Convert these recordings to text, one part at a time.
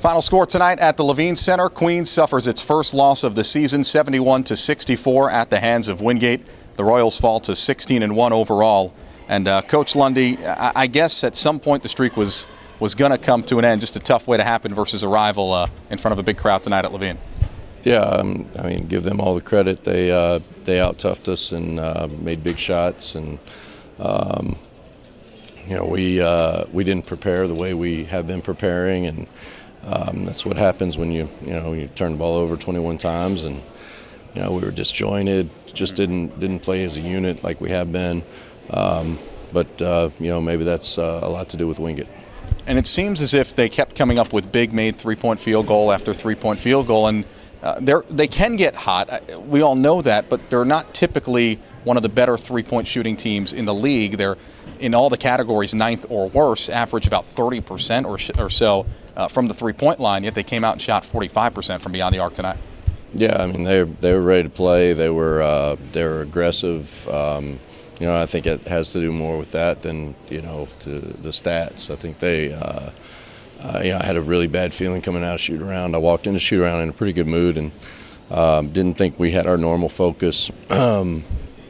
Final score tonight at the Levine Center. Queens suffers its first loss of the season, 71-64 at the hands of Wingate. The Royals fall to 16-1 overall. And Coach Lundy, I guess at some point the streak was going to come to an end. Just a tough way to happen versus a rival in front of a big crowd tonight at Levine. Yeah, I mean, give them all the credit. They out-toughed us and made big shots, and we didn't prepare the way we have been preparing, and that's what happens when you turn the ball over 21 times, and we were disjointed, just didn't play as a unit like we have been, but maybe that's a lot to do with Wingate. And it seems as if they kept coming up with big made three-point field goal after three-point field goal, and they can get hot. We all know that, but they're not typically one of the better three-point shooting teams in the league. They're in all the categories ninth or worse, average about 30% or so from the three-point line, yet they came out and shot 45% from beyond the arc tonight. Yeah, I mean, they were ready to play. They were aggressive. I think it has to do more with that than to the stats. I think they I had a really bad feeling coming out of shoot around. I walked into shoot around in a pretty good mood, and didn't think we had our normal focus. And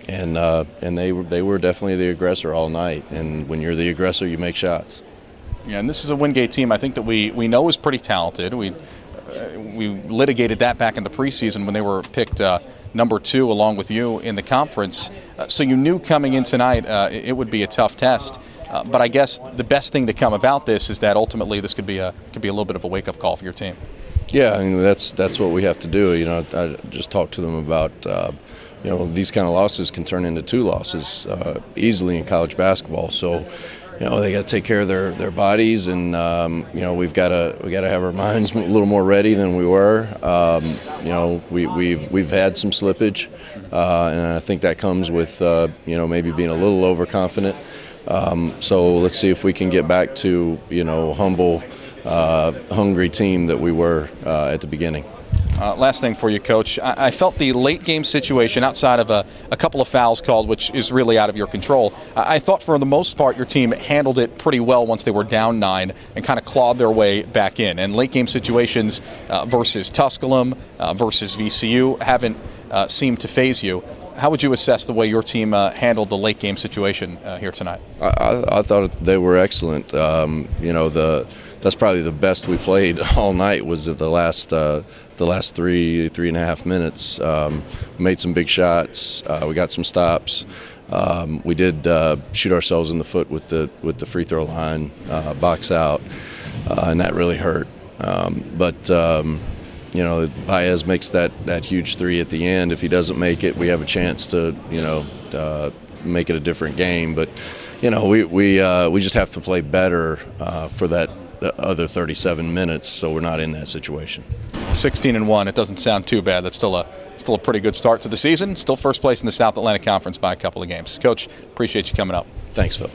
they were definitely the aggressor all night. And when you're the aggressor, you make shots. Yeah, and this is a Wingate team I think that we know is pretty talented. We litigated that back in the preseason when they were picked number 2 along with you in the conference. So you knew coming in tonight it would be a tough test. But I guess the best thing to come about this is that ultimately this could be a little bit of a wake-up call for your team. Yeah, I mean, that's what we have to do. I just talked to them about these kind of losses can turn into 2 losses easily in college basketball. So they got to take care of their bodies, and we've got to have our minds a little more ready than we were. We've had some slippage, and I think that comes with maybe being a little overconfident. So let's see if we can get back to humble, hungry team that we were at the beginning. Last thing for you, Coach. I felt the late game situation, outside of a couple of fouls called, which is really out of your control, I thought for the most part your team handled it pretty well once they were down 9 and kind of clawed their way back in. And late game situations versus Tusculum, versus VCU haven't seemed to faze you. How would you assess the way your team handled the late game situation here tonight? I thought they were excellent. That's probably the best we played all night, was at the last 3.5 minutes. We made some big shots. We got some stops. We did shoot ourselves in the foot with the free throw line, box out, and that really hurt. But Baez makes that huge 3 at the end. If he doesn't make it, we have a chance to make it a different game. But we just have to play better for that other 37 minutes, so we're not in that situation. 16-1. It doesn't sound too bad. That's still a pretty good start to the season. Still first place in the South Atlantic Conference by a couple of games. Coach, appreciate you coming up. Thanks, Phil.